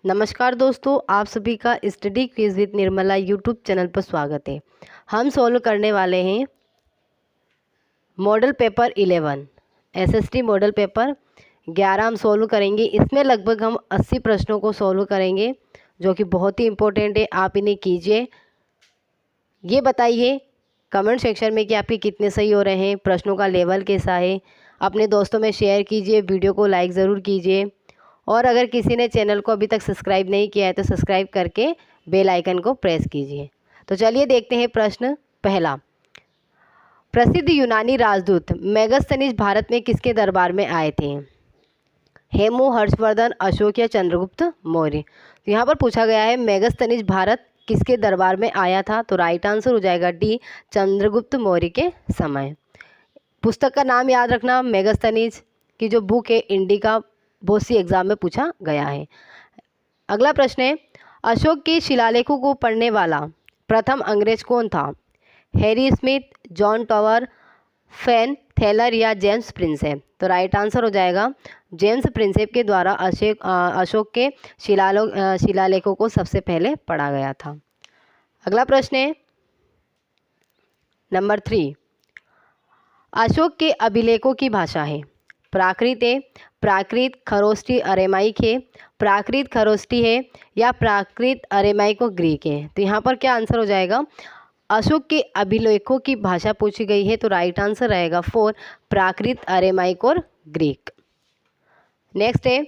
नमस्कार दोस्तों, आप सभी का study quiz with Nirmala YouTube channel पर स्वागत है। हम सॉल्व करने वाले हैं model paper 11 SST model paper 11 हम सॉल्व करेंगे। इसमें लगभग हम 80 प्रश्नों को सॉल्व करेंगे जो कि बहुत ही इम्पोर्टेंट है। आप इन्हें कीजिए। ये बताइए कमेंट सेक्शन में कि आपके कितने सही हो रहे हैं, प्रश्नों का लेवल कैसा है। अपने दोस्तों में शेयर कीजिए, वीडियो को लाइक ज़रूर कीजिए और अगर किसी ने चैनल को अभी तक सब्सक्राइब नहीं किया है तो सब्सक्राइब करके बेल आइकन को प्रेस कीजिए। तो चलिए देखते हैं प्रश्न पहला। प्रसिद्ध यूनानी राजदूत मेगास्थनीज भारत में किसके दरबार में आए थे? हेमू, हर्षवर्धन, अशोक या चंद्रगुप्त मौर्य। तो यहाँ पर पूछा गया है मेगास्थनीज भारत किसके दरबार में आया था, तो राइट आंसर हो जाएगा डी, चंद्रगुप्त मौर्य के समय। पुस्तक का नाम याद रखना, मेगास्थनीज की जो बुक है इंडिका, बहुत सी एग्जाम में पूछा गया है। अगला प्रश्न है, अशोक के शिलालेखों को पढ़ने वाला प्रथम अंग्रेज कौन था? Harry Smith, John tower, fan Thaler या जेम्स प्रिंसेप। तो राइट आंसर हो जाएगा जेम्स प्रिंसेप के द्वारा अशोक के शिलालेखों को सबसे पहले पढ़ा गया था। अगला प्रश्न है नंबर 3। अशोक के अभिलेखों की भाषा है प्राकृत है, प्राकृत खरोष्टी अरेमाइक है, प्राकृत खरोष्टी है या प्राकृत अरेमाइक और ग्रीक है। तो यहाँ पर क्या आंसर हो जाएगा? अशोक के अभिलेखों की भाषा पूछी गई है तो राइट आंसर रहेगा 4, प्राकृत अरेमाइक और ग्रीक। नेक्स्ट है,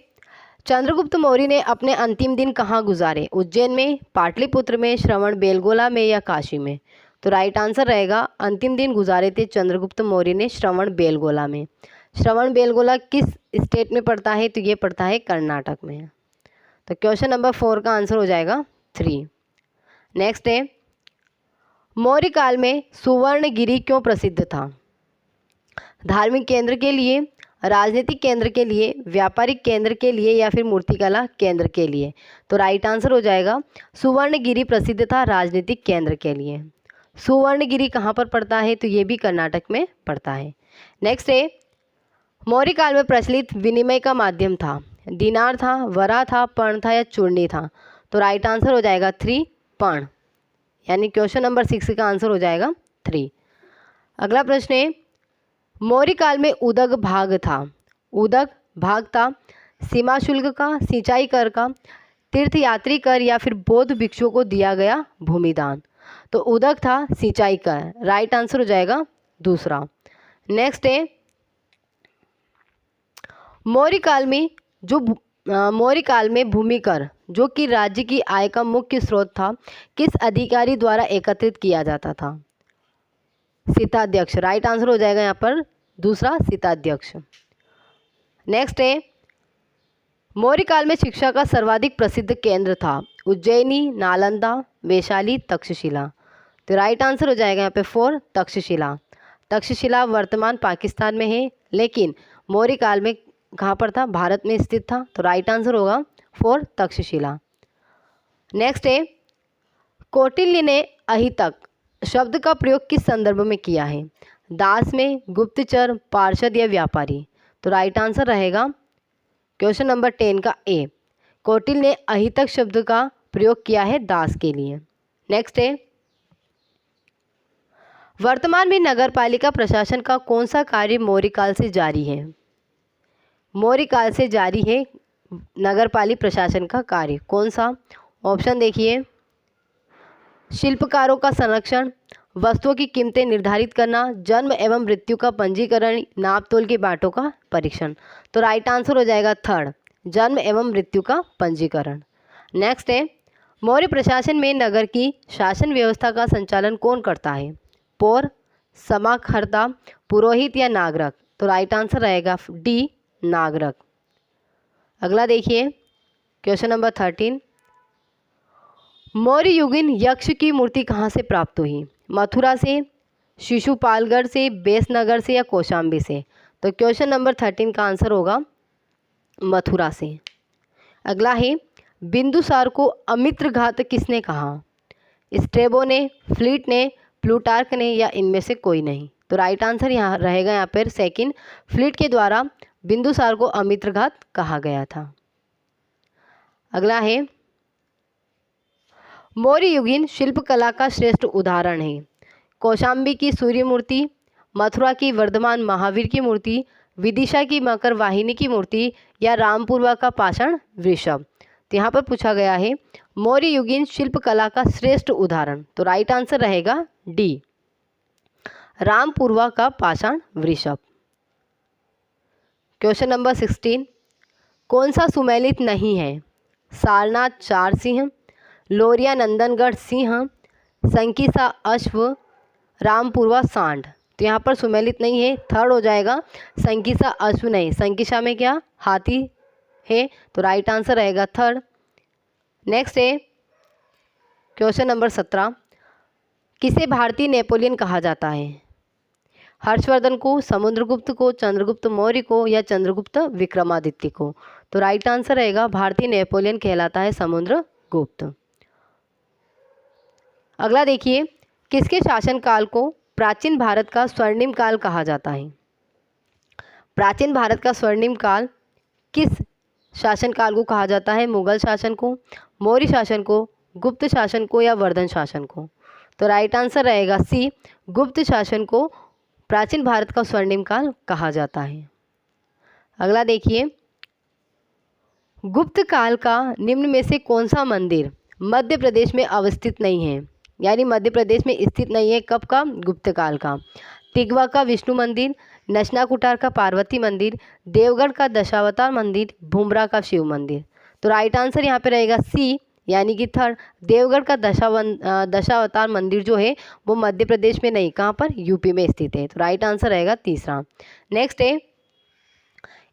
चंद्रगुप्त मौर्य ने अपने अंतिम दिन कहाँ गुजारे? उज्जैन में, पाटलिपुत्र में, श्रवण बेलगोला में या काशी में। तो राइट आंसर रहेगा अंतिम दिन गुजारे थे चंद्रगुप्त मौर्य ने श्रवण बेलगोला में। श्रवण बेलगोला किस स्टेट में पड़ता है? तो ये पड़ता है कर्नाटक में। तो क्वेश्चन नंबर 4 का आंसर हो जाएगा 3। नेक्स्ट है, मौर्य काल में सुवर्णगिरी क्यों प्रसिद्ध था? धार्मिक केंद्र के लिए, राजनीतिक केंद्र के लिए, व्यापारिक केंद्र के लिए या फिर मूर्तिकला केंद्र के लिए। तो राइट आंसर हो जाएगा सुवर्णगिरी प्रसिद्ध था राजनीतिक केंद्र के लिए। सुवर्णगिरी कहाँ पर पड़ता है? तो ये भी कर्नाटक में पड़ता है। नेक्स्ट है, मौर्य काल में प्रचलित विनिमय का माध्यम था? दिनार था, वरा था, पर्ण था या चूर्णी था। तो राइट आंसर हो जाएगा 3, पर्ण। यानी क्वेश्चन नंबर 6 का आंसर हो जाएगा 3। अगला प्रश्न है, मौर्य काल में उदक भाग था? उदक भाग था सीमा शुल्क का, सिंचाई कर का, तीर्थयात्री कर या फिर बौद्ध भिक्षुओं को दिया गया भूमिदान। तो उदक था सिंचाई कर, राइट आंसर हो जाएगा दूसरा। नेक्स्ट है, मौर्य काल में भूमि कर जो कि राज्य की आय का मुख्य स्रोत था किस अधिकारी द्वारा एकत्रित किया जाता था? सिताध्यक्ष, राइट आंसर हो जाएगा यहाँ पर दूसरा, सिताध्यक्ष। नेक्स्ट है, मौर्य काल में शिक्षा का सर्वाधिक प्रसिद्ध केंद्र था? उज्जैनी, नालंदा, वैशाली, तक्षशिला। तो राइट आंसर हो जाएगा यहाँ पे 4, तक्षशिला। तक्षशिला वर्तमान पाकिस्तान में है लेकिन मौर्य काल में कहाँ पर था? भारत में स्थित था। तो राइट आंसर होगा 4, तक्षशिला। नेक्स्ट है, कौटिल्य ने अहितक शब्द का प्रयोग किस संदर्भ में किया है? दास में, गुप्तचर, पार्षद या व्यापारी। तो राइट आंसर रहेगा क्वेश्चन नंबर 10 का ए, कौटिल्य ने अहितक शब्द का प्रयोग किया है दास के लिए। नेक्स्ट है, वर्तमान में नगरपालिका प्रशासन का कौन सा कार्य मौर्य काल से जारी है? मौर्य काल से जारी है नगरपालिका प्रशासन का कार्य, कौन सा? ऑप्शन देखिए, शिल्पकारों का संरक्षण, वस्तुओं की कीमतें निर्धारित करना, जन्म एवं मृत्यु का पंजीकरण, नाप तोल के बांटों का परीक्षण। तो राइट आंसर हो जाएगा 3, जन्म एवं मृत्यु का पंजीकरण। नेक्स्ट है, मौर्य प्रशासन में नगर की शासन व्यवस्था का संचालन कौन करता है? पौर, समाहर्ता, पुरोहित या नागरक। तो राइट आंसर रहेगा डी, नागरक। अगला देखिए क्वेश्चन नंबर 13, मौर्य युगीन यक्ष की मूर्ति कहाँ से प्राप्त हुई? मथुरा से, शिशुपालगढ़ से, बेसनगर से या कौशाम्बी से। तो क्वेश्चन नंबर 13 का आंसर होगा मथुरा से। अगला है, बिंदुसार को अमित्रघात किसने कहा? स्ट्रेबो ने, फ्लीट ने, प्लूटार्क ने या इनमें से कोई नहीं। तो राइट आंसर यहाँ रहेगा यहाँ पर सेकंड, फ्लीट के द्वारा बिंदुसार को अमित्रघात कहा गया था। अगला है मौर्य युगीन शिल्पकला का श्रेष्ठ उदाहरण है कौशाम्बी की सूर्य मूर्ति, मथुरा की वर्धमान महावीर की मूर्ति, विदिशा की मकर वाहिनी की मूर्ति या रामपुरवा का पाषाण वृषभ। तो यहाँ पर पूछा गया है मौर्य युगीन शिल्पकला का श्रेष्ठ उदाहरण, तो राइट आंसर रहेगा डी, रामपुरवा का पाषाण वृषभ। क्वेश्चन नंबर 16, कौन सा सुमेलित नहीं है? सारनाथ चार सिंह, लोरिया नंदनगढ़ सिंह, संकिसा अश्व, रामपुरवा सांड। तो यहाँ पर सुमेलित नहीं है, थर्ड हो जाएगा, संकिसा अश्व नहीं। संकिसा में क्या हाथी है, तो राइट आंसर रहेगा थर्ड। नेक्स्ट है क्वेश्चन नंबर 17, किसे भारतीय नेपोलियन कहा जाता है? हर्षवर्धन को, समुद्रगुप्त को, चंद्रगुप्त मौर्य को या चंद्रगुप्त विक्रमादित्य को? तो राइट आंसर रहेगा भारतीय नेपोलियन कहलाता है समुद्रगुप्त। अगला देखिए, किसके शासनकाल को प्राचीन भारत का स्वर्णिम काल कहा जाता है? प्राचीन भारत का स्वर्णिम काल किस शासनकाल को कहा जाता है? मुगल शासन को, मौर्य शासन को, गुप्त शासन को या वर्धन शासन को? तो राइट आंसर रहेगा सी, गुप्त शासन को प्राचीन भारत का स्वर्णिम काल कहा जाता है। अगला देखिए, गुप्त काल का निम्न में से कौन सा मंदिर मध्य प्रदेश में अवस्थित नहीं है? यानी मध्य प्रदेश में स्थित नहीं है, कब का? गुप्त काल का। तिगवा का विष्णु मंदिर, नशना कुटार का पार्वती मंदिर, देवगढ़ का दशावतार मंदिर, भुमरा का शिव मंदिर। तो राइट आंसर यहाँ पे रहेगा सी, यानी कि थर्ड, देवगढ़ का दशावतार मंदिर जो है वो मध्य प्रदेश में नहीं, कहाँ पर? यूपी में स्थित है। तो राइट आंसर रहेगा तीसरा। नेक्स्ट है,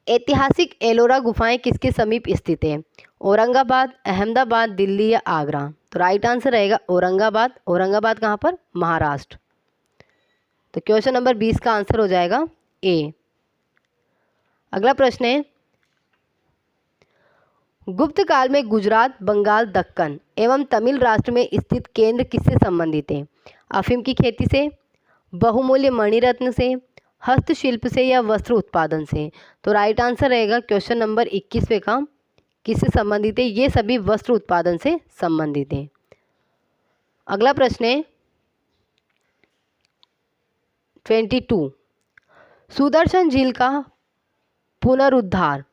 ऐतिहासिक एलोरा गुफाएं किसके समीप स्थित है? औरंगाबाद, अहमदाबाद, दिल्ली या आगरा? तो राइट आंसर रहेगा औरंगाबाद। औरंगाबाद कहाँ पर? महाराष्ट्र। तो क्वेश्चन नंबर 20 का आंसर हो जाएगा ए। अगला प्रश्न है, गुप्त काल में गुजरात, बंगाल, दक्कन एवं तमिल राष्ट्र में स्थित केंद्र किससे संबंधित है? अफीम की खेती से, बहुमूल्य मणिरत्न से, हस्तशिल्प से या वस्त्र उत्पादन से? तो राइट आंसर रहेगा क्वेश्चन नंबर 21वें का, किससे संबंधित है? ये सभी वस्त्र उत्पादन से संबंधित है। अगला प्रश्न है 22, सुदर्शन झील का पुनरुद्धार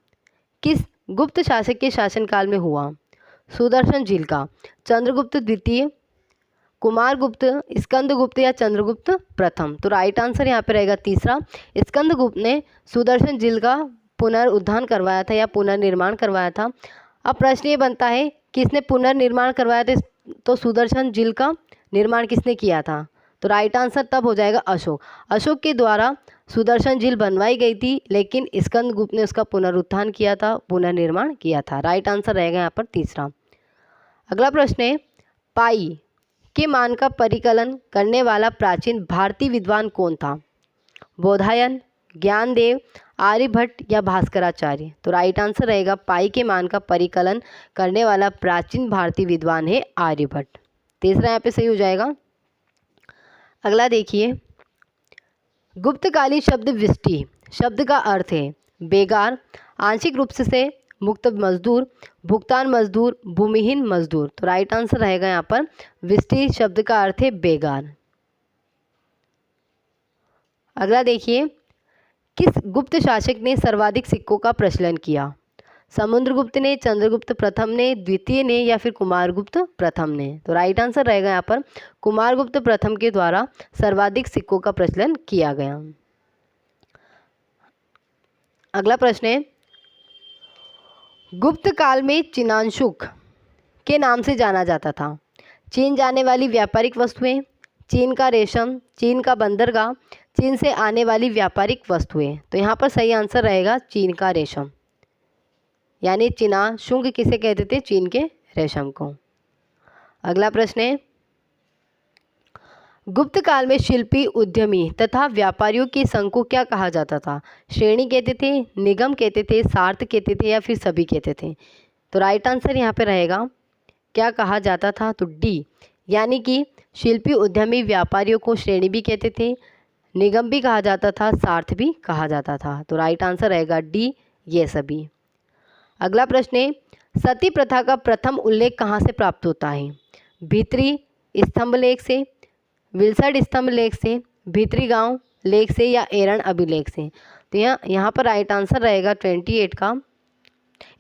किस गुप्त शासक के शासनकाल में हुआ? सुदर्शन झील का चंद्रगुप्त द्वितीय, कुमारगुप्त, स्कंदगुप्त या चंद्रगुप्त प्रथम? तो राइट आंसर यहाँ पे रहेगा तीसरा, स्कंदगुप्त ने सुदर्शन झील का पुनरुद्धार करवाया था या पुनर्निर्माण करवाया था। अब प्रश्न ये बनता है किसने पुनर्निर्माण करवाया था? तो सुदर्शन झील का निर्माण किसने किया था? तो राइट आंसर तब हो जाएगा अशोक। अशोक के द्वारा सुदर्शन झील बनवाई गई थी, लेकिन स्कंदगुप्त ने उसका पुनरुत्थान किया था, पुनर्निर्माण किया था। राइट आंसर रहेगा यहाँ पर तीसरा। अगला प्रश्न है, पाई के मान का परिकलन करने वाला प्राचीन भारतीय विद्वान कौन था? बोधायन, ज्ञानदेव, आर्यभट्ट या भास्कराचार्य? तो राइट आंसर रहेगा पाई के मान का परिकलन करने वाला प्राचीन भारतीय विद्वान है आर्यभट्ट। तीसरा यहाँ पे सही हो जाएगा। अगला देखिए, गुप्तकालीन शब्द विष्टि शब्द का अर्थ है बेगार, आंशिक रूप से मुक्त मजदूर, भुगतान मजदूर, भूमिहीन मजदूर? तो राइट आंसर रहेगा यहाँ पर विष्टि शब्द का अर्थ है बेगार। अगला देखिए, किस गुप्त शासक ने सर्वाधिक सिक्कों का प्रचलन किया? समुद्रगुप्त ने, चंद्रगुप्त प्रथम ने, द्वितीय ने या फिर कुमारगुप्त प्रथम ने? तो राइट आंसर रहेगा यहाँ पर कुमारगुप्त प्रथम के द्वारा सर्वाधिक सिक्कों का प्रचलन किया गया। अगला प्रश्न है, गुप्त काल में चीनांशुक के नाम से जाना जाता था? चीन जाने वाली व्यापारिक वस्तुएं, चीन का रेशम, चीन का बंदरगाह, चीन से आने वाली व्यापारिक वस्तुएं? तो यहाँ पर सही आंसर रहेगा चीन का रेशम, यानी चीनांशुक किसे कहते थे? चीन के रेशम को। अगला प्रश्न है, गुप्त काल में शिल्पी, उद्यमी तथा व्यापारियों के संघ को क्या कहा जाता था? श्रेणी कहते थे, निगम कहते थे, सार्थ कहते थे या फिर सभी कहते थे? तो राइट आंसर यहाँ पे रहेगा क्या कहा जाता था? तो डी, यानी कि शिल्पी, उद्यमी, व्यापारियों को श्रेणी भी कहते थे, निगम भी कहा जाता था, सार्थ भी कहा जाता था। तो राइट आंसर रहेगा डी, ये सभी। अगला प्रश्न है, सती प्रथा का प्रथम उल्लेख कहाँ से प्राप्त होता है? भीतरी स्तंभ लेख से, विल्सड स्तंभ लेख से, भीतरी गांव लेख से या एरन अभिलेख से? तो यहाँ पर राइट आंसर रहेगा 28 का,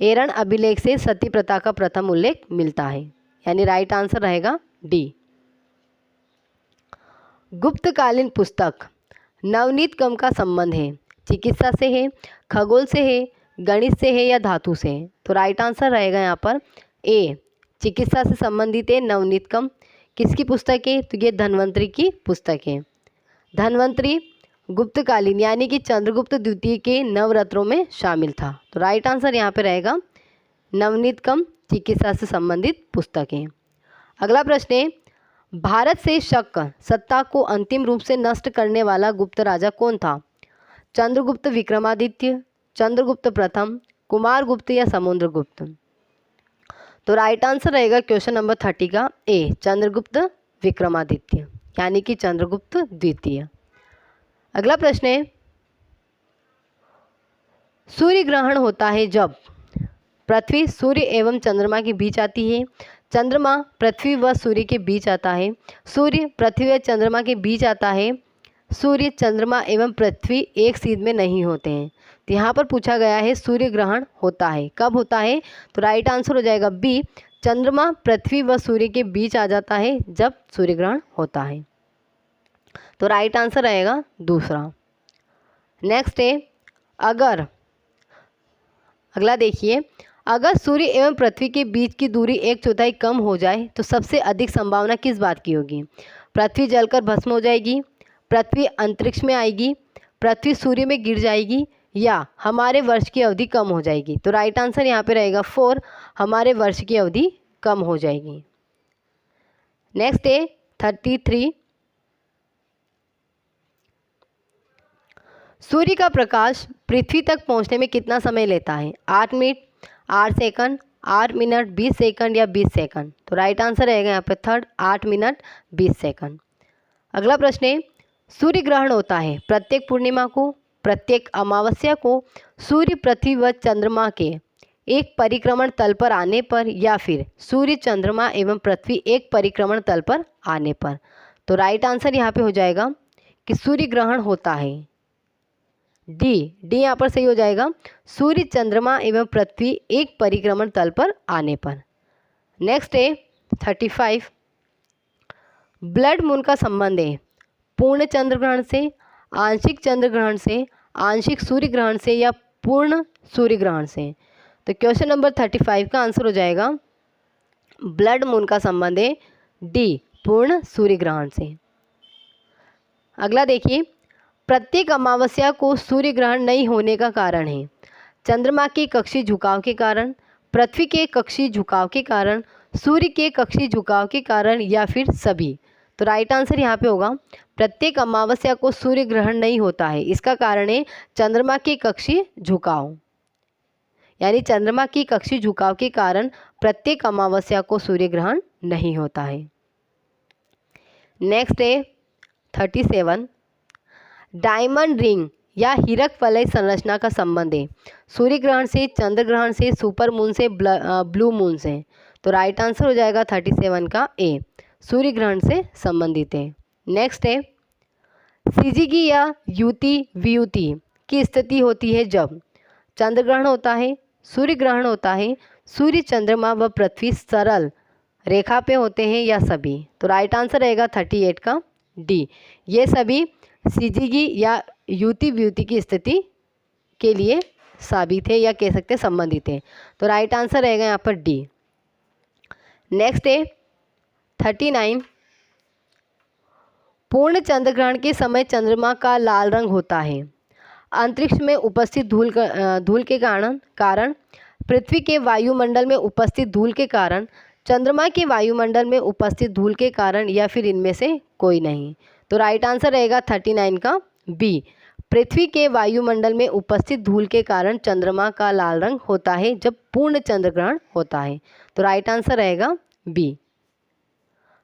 एरन अभिलेख से सती प्रथा का प्रथम उल्लेख मिलता है, यानी राइट आंसर रहेगा डी। गुप्तकालीन पुस्तक नवनीत कम का संबंध है? चिकित्सा से है, खगोल से है, गणित से है या धातु से है? तो राइट आंसर रहेगा यहाँ पर ए, चिकित्सा से संबंधित है नवनीत कम। किसकी पुस्तक है? तो ये धन्वंतरी की पुस्तक है। धन्वंतरी गुप्तकालीन यानी कि चंद्रगुप्त द्वितीय के नवरत्नों में शामिल था। तो राइट आंसर यहाँ पे रहेगा नवनीत कम चिकित्सा से संबंधित पुस्तक है। अगला प्रश्न है, भारत से शक सत्ता को अंतिम रूप से नष्ट करने वाला गुप्त राजा कौन था? चंद्रगुप्त विक्रमादित्य, चंद्रगुप्त प्रथम, कुमारगुप्त या समुद्रगुप्त? तो राइट आंसर रहेगा क्वेश्चन नंबर 30 का ए, चंद्रगुप्त विक्रमादित्य यानी कि चंद्रगुप्त द्वितीय। अगला प्रश्न है, सूर्य ग्रहण होता है जब पृथ्वी सूर्य एवं चंद्रमा के बीच आती है, चंद्रमा पृथ्वी व सूर्य के बीच आता है, सूर्य पृथ्वी व चंद्रमा के बीच आता है, सूर्य चंद्रमा एवं पृथ्वी एक सीध में नहीं होते हैं। तो यहाँ पर पूछा गया है सूर्य ग्रहण होता है, कब होता है? तो राइट आंसर हो जाएगा बी, चंद्रमा पृथ्वी व सूर्य के बीच आ जाता है जब सूर्य ग्रहण होता है। तो राइट आंसर रहेगा दूसरा। नेक्स्ट है, अगला देखिए, अगर सूर्य एवं पृथ्वी के बीच की दूरी 1/4 कम हो जाए तो सबसे अधिक संभावना किस बात की होगी? पृथ्वी जलकर भस्म हो जाएगी, पृथ्वी अंतरिक्ष में आएगी, पृथ्वी सूर्य में गिर जाएगी या हमारे वर्ष की अवधि कम हो जाएगी? तो राइट आंसर यहाँ पे रहेगा 4, हमारे वर्ष की अवधि कम हो जाएगी। नेक्स्ट है 33, सूर्य का प्रकाश पृथ्वी तक पहुंचने में कितना समय लेता है? 8 मिनट, 8 सेकंड, 8 मिनट 20 सेकंड या 20 सेकंड? तो राइट आंसर रहेगा यहाँ पे थर्ड, 8 मिनट 20 सेकंड। अगला प्रश्न है, सूर्य ग्रहण होता है प्रत्येक पूर्णिमा को, प्रत्येक अमावस्या को, सूर्य पृथ्वी व चंद्रमा के एक परिक्रमण तल पर आने पर या फिर सूर्य चंद्रमा एवं पृथ्वी एक परिक्रमण तल पर आने पर? तो राइट आंसर यहाँ पे हो जाएगा कि सूर्य ग्रहण होता है, डी यहाँ पर सही हो जाएगा, सूर्य चंद्रमा एवं पृथ्वी एक परिक्रमण तल पर आने पर। नेक्स्ट है 35, ब्लड मून का संबंध है पूर्ण चंद्र ग्रहण से, आंशिक चंद्र ग्रहण से, आंशिक सूर्य ग्रहण से या पूर्ण सूर्य ग्रहण से? तो क्वेश्चन नंबर 35 का आंसर हो जाएगा ब्लड मून का संबंध है डी, पूर्ण सूर्य ग्रहण से। अगला देखिए, प्रत्येक अमावस्या को सूर्य ग्रहण नहीं होने का कारण है चंद्रमा के कक्षीय झुकाव के कारण, पृथ्वी के कक्षीय झुकाव के कारण, सूर्य के कक्षीय झुकाव के कारण या फिर सभी? तो राइट आंसर यहाँ पे होगा प्रत्येक अमावस्या को सूर्य ग्रहण नहीं होता है, इसका कारण है चंद्रमा के कक्षीय झुकाव, यानी चंद्रमा की कक्षीय झुकाव के कारण प्रत्येक अमावस्या को सूर्य ग्रहण नहीं होता है। नेक्स्ट है 37, डायमंड रिंग या हीरक वलय संरचना का संबंध है सूर्य ग्रहण से, चंद्र ग्रहण से, सुपर मून से, ब्लू मून से? तो राइट आंसर हो जाएगा 37 का ए, सूर्य ग्रहण से संबंधित है। नेक्स्ट है, सीजीगी या युति वियुति की स्थिति होती है जब चंद्र ग्रहण होता है, सूर्य ग्रहण होता है, सूर्य चंद्रमा व पृथ्वी सरल रेखा पे होते हैं या सभी? तो राइट आंसर रहेगा 38 का डी, ये सभी सीजीगी या युति वियुति की स्थिति के लिए साबित है या कह सकते हैं संबंधित है। तो राइट आंसर रहेगा यहाँ पर डी। नेक्स्ट है 39, पूर्ण चंद्र ग्रहण के समय चंद्रमा का लाल रंग होता है अंतरिक्ष में उपस्थित धूल के कारण, पृथ्वी के वायुमंडल में उपस्थित धूल के कारण, चंद्रमा के वायुमंडल में उपस्थित धूल के कारण या फिर इनमें से कोई नहीं? तो राइट आंसर रहेगा 39 का बी, पृथ्वी के वायुमंडल में उपस्थित धूल के कारण चंद्रमा का लाल रंग होता है जब पूर्ण चंद्र ग्रहण होता है। तो राइट आंसर रहेगा बी।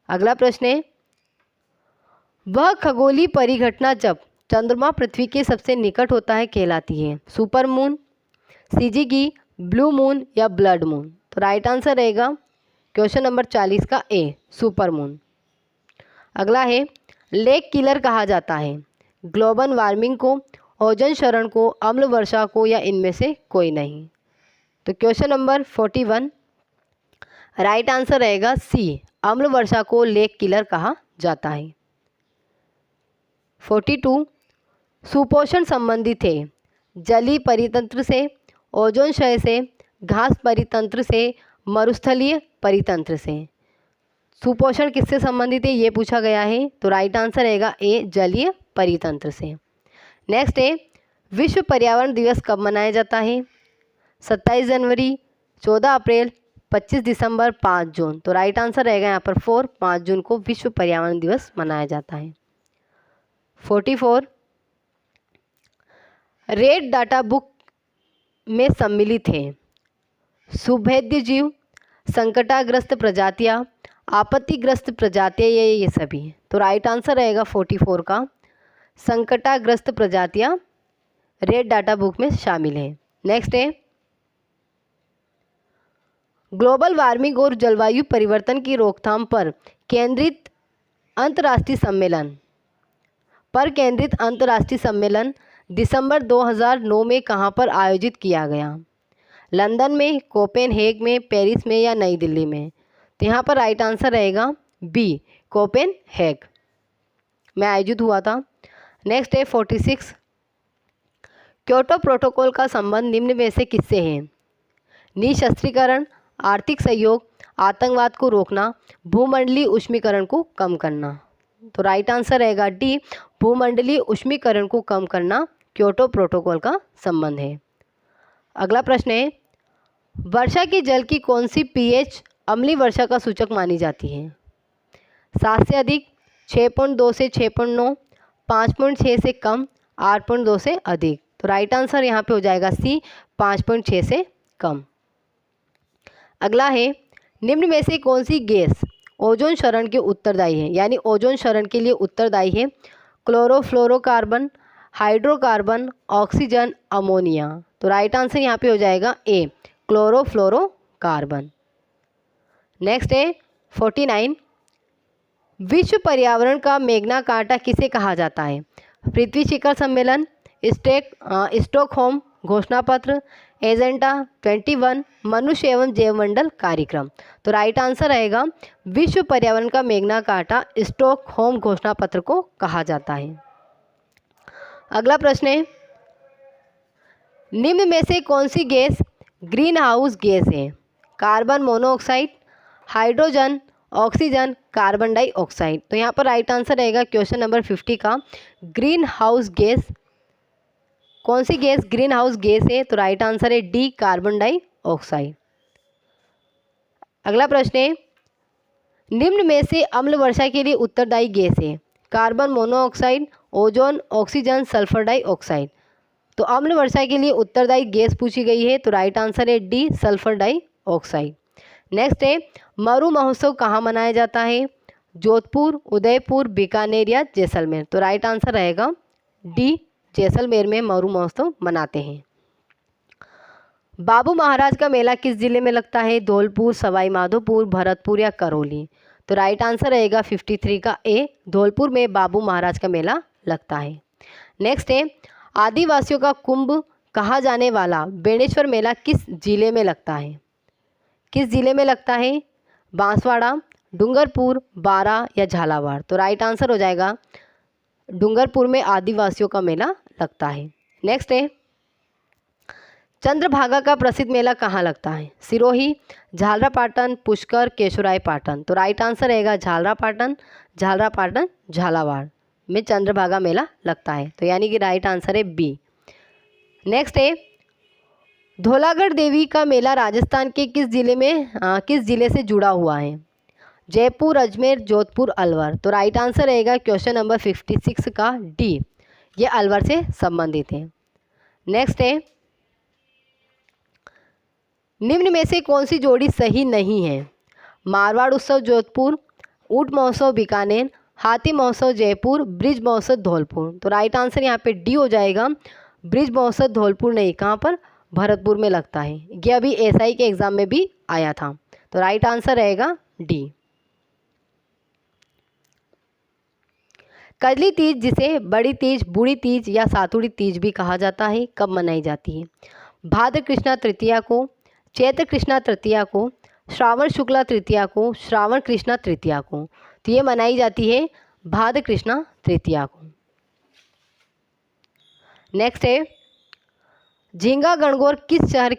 अगला प्रश्न है, वह खगोलीय परिघटना जब चंद्रमा पृथ्वी के सबसे निकट होता है कहलाती है सुपर मून, सीजीगी, ब्लू मून या ब्लड मून? तो राइट आंसर रहेगा क्वेश्चन नंबर 40 का ए, सुपर मून। अगला है, लेक किलर कहा जाता है ग्लोबल वार्मिंग को, ओजोन क्षरण को, अम्ल वर्षा को, या इनमें से कोई नहीं। तो क्वेश्चन नंबर 41 राइट आंसर रहेगा सी, अम्ल वर्षा को लेक किलर कहा जाता है। 42 सुपोषण संबंधित है जलीय परितंत्र से, ओजोन क्षय से, घास परितंत्र से, मरुस्थलीय परितंत्र से। सुपोषण किससे संबंधित है ये पूछा गया है, तो राइट आंसर रहेगा ए, जलीय परितंत्र से। नेक्स्ट है, विश्व पर्यावरण दिवस कब मनाया जाता है? 27 जनवरी, 14 अप्रैल, 25 दिसंबर, 5 जून। तो राइट आंसर रहेगा यहाँ पर 4, 5 जून को विश्व पर्यावरण दिवस मनाया जाता है। 44 रेड डाटा बुक में सम्मिलित है सुभेद्य जीव, संकटाग्रस्त प्रजातियां, आपत्तिग्रस्त प्रजातियां, ये सभी। तो राइट आंसर रहेगा 44 का संकटाग्रस्त प्रजातियां रेड डाटा बुक में शामिल है। नेक्स्ट है, ग्लोबल वार्मिंग और जलवायु परिवर्तन की रोकथाम पर केंद्रित अंतर्राष्ट्रीय सम्मेलन दिसंबर 2009 में कहाँ पर आयोजित किया गया? लंदन में, कोपेनहेग में, पेरिस में, या नई दिल्ली में। तो यहाँ पर राइट आंसर रहेगा बी, कोपेनहेग में आयोजित हुआ था। नेक्स्ट है 46 क्योटो प्रोटोकॉल का संबंध निम्न में से किससे है? निशस्त्रीकरण, आर्थिक सहयोग, आतंकवाद को रोकना, भूमंडलीय उष्मीकरण को कम करना। तो राइट आंसर रहेगा डी, भूमंडलीय उष्मीकरण को कम करना क्योटो प्रोटोकॉल का संबंध है। अगला प्रश्न है, वर्षा के जल की कौन सी पीएच अम्लीय वर्षा का सूचक मानी जाती है? 7 से अधिक, 6.2 से 6.9, 5.6 से कम, 8.2 से अधिक। तो राइट आंसर यहाँ पे हो जाएगा सी, 5.6 से कम। अगला है, निम्न में से कौन सी गैस ओजोन क्षरण के उत्तरदायी है, यानी ओजोन क्षरण के लिए उत्तरदायी है? Chlorofluorocarbon, hydrocarbon, oxygen, ammonia. तो राइट आंसर यहाँ पे हो जाएगा ए, क्लोरोफ्लोरोकार्बन। नेक्स्ट है 49 विश्व पर्यावरण का मैग्ना कार्टा किसे कहा जाता है? पृथ्वी शिखर सम्मेलन, स्टॉकहोम घोषणा पत्र, एजेंडा 21, मनुष्य एवं जैवमंडल कार्यक्रम। तो राइट आंसर रहेगा विश्व पर्यावरण का मैग्ना कार्टा स्टॉकहोम घोषणा पत्र को कहा जाता है। अगला प्रश्न है, निम्न में से कौन सी गैस ग्रीन हाउस गैस है? Carbon monoxide, hydrogen, oxygen, carbon dioxide. तो यहाँ पर राइट आंसर रहेगा क्वेश्चन नंबर 50 का ग्रीन हाउस गैस। कौन सी गैस ग्रीन हाउस गैस है? तो राइट आंसर है डी, कार्बन डाइऑक्साइड। अगला प्रश्न है, निम्न में से अम्ल वर्षा के लिए उत्तरदायी गैस है? Carbon monoxide, ozone, oxygen, sulphur dioxide. तो अम्ल वर्षा के लिए उत्तरदायी गैस पूछी गई है, तो राइट आंसर है डी, सल्फर डाइऑक्साइड। नेक्स्ट है, मरु महोत्सव कहाँ मनाया जाता है? जोधपुर, उदयपुर, बीकानेर, या जैसलमेर। तो राइट आंसर रहेगा डी, जैसलमेर में मरु महोत्सव मनाते हैं। बाबू महाराज का मेला किस जिले में लगता है? धौलपुर, सवाई माधोपुर, भरतपुर, या करौली। तो राइट आंसर रहेगा 53 का ए, धौलपुर में बाबू महाराज का मेला लगता है। नेक्स्ट है, आदिवासियों का कुंभ कहा जाने वाला बेणेश्वर मेला किस जिले में लगता है? किस जिले में लगता है? बांसवाड़ा, डूंगरपुर, बारा, या झालावाड़। तो राइट आंसर हो जाएगा डूंगरपुर में आदिवासियों का मेला लगता है। नेक्स्ट है, चंद्रभागा का प्रसिद्ध मेला कहाँ लगता है? सिरोही, झालरापाटन, पुष्कर, केशोराय पाटन। तो राइट आंसर रहेगा झालरापाटन, झालावाड़ में चंद्रभागा मेला लगता है। तो यानी कि राइट आंसर है बी। नेक्स्ट है, धौलागढ़ देवी का मेला राजस्थान के किस जिले से जुड़ा हुआ है? जयपुर, अजमेर, जोधपुर, अलवर। तो राइट आंसर रहेगा क्वेश्चन नंबर 56 का डी, ये अलवर से संबंधित है। नेक्स्ट है, निम्न में से कौन सी जोड़ी सही नहीं है? मारवाड़ उत्सव जोधपुर, ऊंट महोत्सव बीकानेर, हाथी महोत्सव जयपुर, ब्रिज महोत्सव धौलपुर। तो राइट आंसर यहाँ पे डी हो जाएगा, ब्रिज महोत्सव धौलपुर नहीं, कहाँ पर? भरतपुर में लगता है। ये अभी एसआई के एग्ज़ाम में भी आया था। तो राइट आंसर रहेगा डी। कजली तीज, जिसे बड़ी तीज, बूढ़ी तीज या सातुड़ी तीज भी कहा जाता है, कब मनाई जाती है? भाद्र कृष्णा तृतीया को, चैत्र कृष्णा तृतीया को, श्रावण शुक्ला तृतीया को, श्रावण कृष्णा तृतीया को। तो ये मनाई जाती है भाद्र कृष्णा तृतीया को। नेक्स्ट है, झींगा गणगौर किस शहर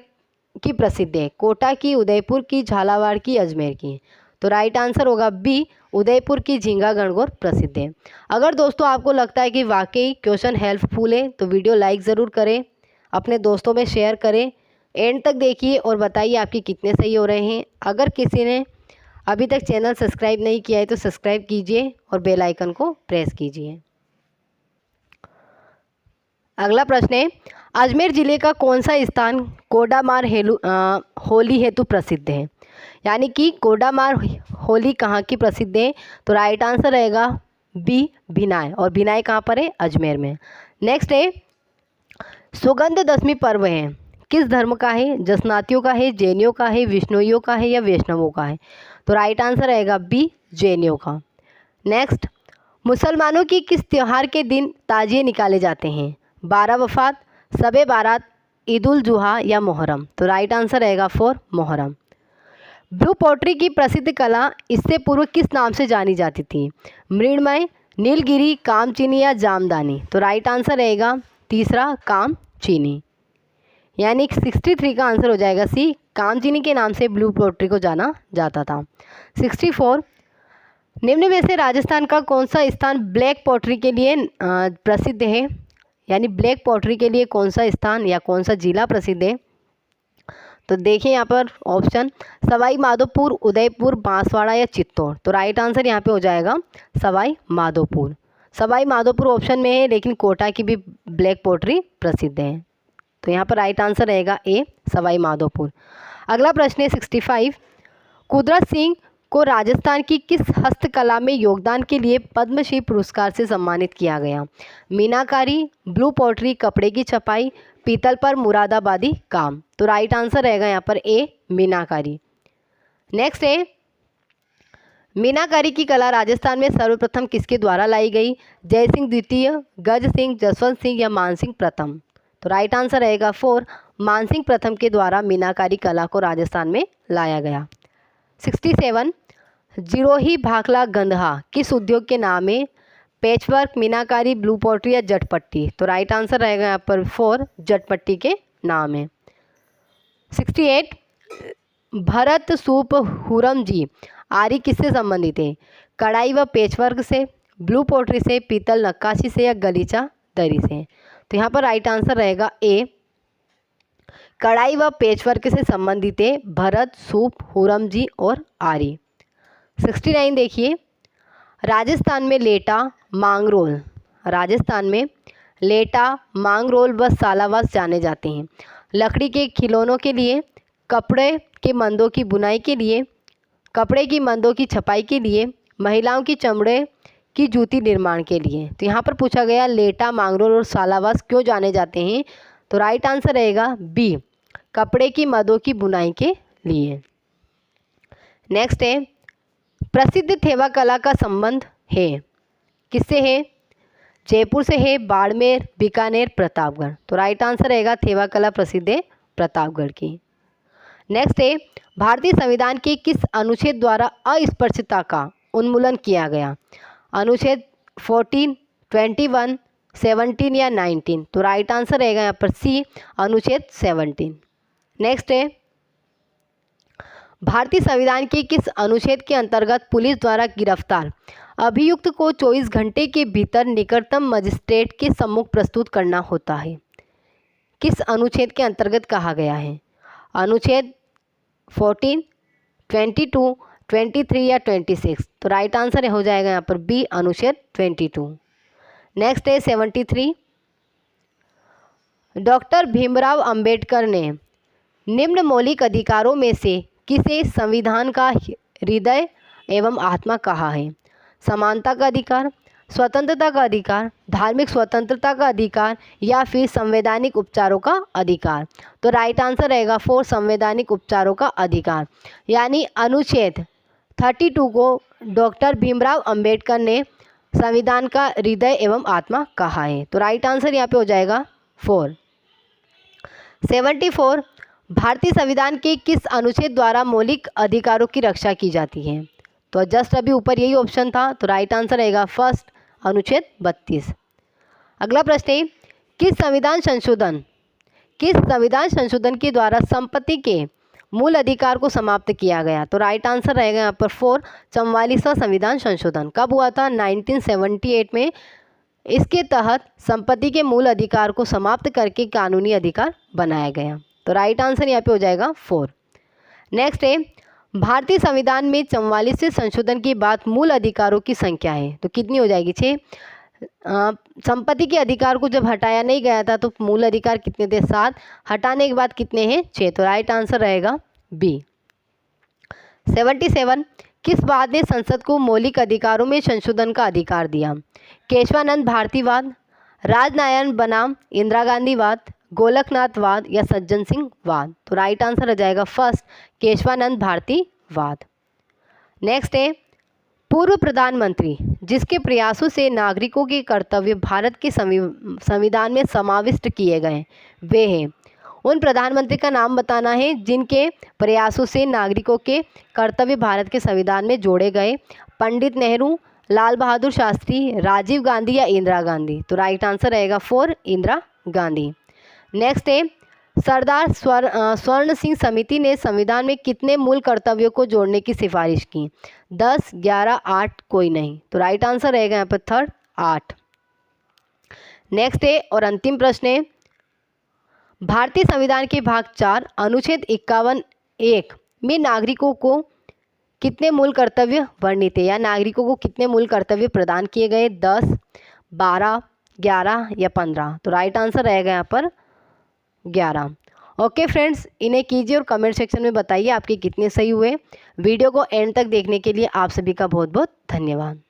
की प्रसिद्ध है? कोटा की, उदयपुर की, झालावाड़ की, अजमेर की। तो राइट आंसर होगा बी, उदयपुर की झींगा गणगौर प्रसिद्ध है। अगर दोस्तों आपको लगता है कि वाकई क्वेश्चन हेल्पफुल है तो वीडियो लाइक ज़रूर करें, अपने दोस्तों में शेयर करें, एंड तक देखिए और बताइए आपके कितने सही हो रहे हैं। अगर किसी ने अभी तक चैनल सब्सक्राइब नहीं किया है तो सब्सक्राइब कीजिए और बेल आइकन को प्रेस कीजिए। अगला प्रश्न है, अजमेर ज़िले का कौन सा स्थान कोडामार होली हेतु प्रसिद्ध है? यानी कि कोडामार होली कहाँ की प्रसिद्ध है? तो राइट आंसर रहेगा बी, भिनाय। और भिनाय कहाँ पर है? अजमेर में। नेक्स्ट है, सुगंध दशमी पर्व है किस धर्म का है? जसनातियों का है, जैनियों का है, विष्णुइयों का है या वैष्णवों का है? तो राइट आंसर रहेगा बी, जैनियों का। नेक्स्ट, मुसलमानों की किस त्यौहार के दिन ताजिए निकाले जाते हैं? 12 वफात, शबे बारात, ईद उल जुहा या मुहर्रम? तो राइट आंसर रहेगा फॉर मुहर्रम। ब्लू पॉटरी की प्रसिद्ध कला इससे पूर्व किस नाम से जानी जाती थी? मृण्मय, नीलगिरी, कामचीनी या जामदानी? तो राइट आंसर रहेगा तीसरा, कामचीनी। यानी 63 का आंसर हो जाएगा सी, कामचीनी के नाम से ब्लू पॉटरी को जाना जाता था। 64, निम्न में से राजस्थान का कौन सा स्थान ब्लैक पॉटरी के लिए प्रसिद्ध है? यानी ब्लैक पॉटरी के लिए कौन सा स्थान या कौन सा जिला प्रसिद्ध है? तो देखिए यहाँ पर ऑप्शन, सवाई माधोपुर, उदयपुर, बांसवाड़ा या चित्तौड़? तो राइट आंसर यहाँ पे हो जाएगा सवाई माधोपुर। सवाई माधोपुर ऑप्शन में है, लेकिन कोटा की भी ब्लैक पॉटरी प्रसिद्ध है। तो यहाँ पर राइट आंसर रहेगा ए, सवाई माधोपुर। अगला प्रश्न है 65, कुदरत सिंह को राजस्थान की किस हस्तकला में योगदान के लिए पद्मश्री पुरस्कार से सम्मानित किया गया? मीनाकारी, ब्लू पॉटरी, कपड़े की छपाई, पीतल पर मुरादाबादी काम? तो राइट आंसर रहेगा यहाँ पर ए, मीनाकारी। नेक्स्ट है, मीनाकारी की कला राजस्थान में सर्वप्रथम किसके द्वारा लाई गई? जय सिंह द्वितीय, गज सिंह, जसवंत सिंह या मानसिंह प्रथम? तो राइट आंसर रहेगा फोर, मानसिंह प्रथम के द्वारा मीनाकारी कला को राजस्थान में लाया गया। 67, जिरोही भाखला गंधहा किस उद्योग के नाम है? पैचवर्क, मीनाकारी, ब्लू पॉटरी या जटपट्टी? तो राइट आंसर रहेगा यहाँ पर फोर, जटपट्टी के नाम है। 68, भरत सूप हुरम जी आरी किससे संबंधित है? कढ़ाई व पेचवर्क से, ब्लू पॉटरी से, पीतल नक्काशी से या गलीचा दरी से? तो यहाँ पर राइट आंसर रहेगा ए, कढ़ाई व पेचवर्क से संबंधित है भरत, सूप, हुरम जी और आरी। 69 देखिए, राजस्थान में लेटा, मांगरोल, राजस्थान में लेटा, मांगरोल व सालावास जाने जाते हैं लकड़ी के खिलौनों के लिए, कपड़े के मंदों की बुनाई के लिए, कपड़े की मंदों की छपाई के लिए, महिलाओं की चमड़े की जूती निर्माण के लिए। तो यहाँ पर पूछा गया लेटा, मांगरोल और सालावास क्यों जाने जाते हैं? तो राइट आंसर रहेगा बी, कपड़े की मंदों की बुनाई के लिए। नेक्स्ट है, प्रसिद्ध थेवा कला का संबंध है किससे है? जयपुर से है, बाड़मेर, बीकानेर, प्रतापगढ़? तो राइट आंसर रहेगा थेवा कला प्रसिद्ध है प्रतापगढ़ की। नेक्स्ट है, भारतीय संविधान के किस अनुच्छेद द्वारा अस्पृश्यता का उन्मूलन किया गया? अनुच्छेद 14, 21, 17 या 19? तो राइट आंसर रहेगा यहाँ पर सी, अनुच्छेद 17। नेक्स्ट है, भारतीय संविधान के किस अनुच्छेद के अंतर्गत पुलिस द्वारा गिरफ्तार अभियुक्त को 24 घंटे के भीतर निकटतम मजिस्ट्रेट के सम्मुख प्रस्तुत करना होता है? किस अनुच्छेद के अंतर्गत कहा गया है? अनुच्छेद 14, 22, 23 या 26? तो राइट आंसर हो जाएगा यहाँ पर बी, अनुच्छेद 22। नेक्स्ट है 73, डॉक्टर भीमराव अंबेडकर ने निम्न मौलिक अधिकारों में से किसे संविधान का हृदय एवं आत्मा कहा है? समानता का अधिकार, स्वतंत्रता का अधिकार, धार्मिक स्वतंत्रता का अधिकार या फिर संवैधानिक उपचारों का अधिकार। तो राइट आंसर रहेगा 4 संवैधानिक उपचारों का अधिकार। यानी अनुच्छेद 32 को डॉक्टर भीमराव अंबेडकर ने संविधान का हृदय एवं आत्मा कहा है। तो राइट आंसर यहाँ पे हो जाएगा 4। 74 भारतीय संविधान के किस अनुच्छेद द्वारा मौलिक अधिकारों की रक्षा की जाती है? तो जस्ट अभी ऊपर यही ऑप्शन था, तो राइट आंसर रहेगा फर्स्ट अनुच्छेद 32। अगला प्रश्न है किस संविधान संशोधन के द्वारा संपत्ति के मूल अधिकार को समाप्त किया गया? तो राइट आंसर रहेगा यहाँ पर 4 44वां संविधान संशोधन। कब हुआ था? 1978 में। इसके तहत संपत्ति के मूल अधिकार को समाप्त करके कानूनी अधिकार बनाया गया। तो राइट आंसर यहाँ पे हो जाएगा 4। नेक्स्ट है भारतीय संविधान में 44वें संशोधन के बाद मूल अधिकारों की संख्या है, तो कितनी हो जाएगी? 6। संपत्ति के अधिकार को जब हटाया नहीं गया था तो मूल अधिकार कितने थे? 7। हटाने के बाद कितने हैं? 6। तो राइट आंसर रहेगा बी। 77 किस वाद ने संसद को मौलिक अधिकारों में संशोधन का अधिकार दिया? केशवानंद भारतीवाद, राजनारायण बनाम इंदिरा गांधी वाद, गोलकनाथ वाद या सज्जन सिंह वाद? तो राइट आंसर हो जाएगा फर्स्ट केशवानंद भारतीवाद। नेक्स्ट है पूर्व प्रधानमंत्री जिसके प्रयासों से नागरिकों के कर्तव्य भारत के संविधान में समाविष्ट किए गए वे हैं। उन प्रधानमंत्री का नाम बताना है जिनके प्रयासों से नागरिकों के कर्तव्य भारत के संविधान में जोड़े गए। पंडित नेहरू, लाल बहादुर शास्त्री, राजीव गांधी या इंदिरा गांधी? तो राइट आंसर रहेगा 4 इंदिरा गांधी। नेक्स्ट है सरदार स्वर्ण सिंह समिति ने संविधान में कितने मूल कर्तव्यों को जोड़ने की सिफारिश की? 10, 11, 8, कोई नहीं। तो राइट आंसर रहेगा यहाँ पर थर्ड 8। नेक्स्ट है और अंतिम प्रश्न है भारतीय संविधान के भाग 4 अनुच्छेद 51(1) में नागरिकों को कितने मूल कर्तव्य वर्णित है या नागरिकों को कितने मूल कर्तव्य प्रदान किए गए? 10, 12, 11 या 15? तो राइट आंसर रहेगा यहाँ पर 11। ओके फ्रेंड्स, इन्हें कीजिए और कमेंट सेक्शन में बताइए आपके कितने सही हुए। वीडियो को एंड तक देखने के लिए आप सभी का बहुत बहुत धन्यवाद।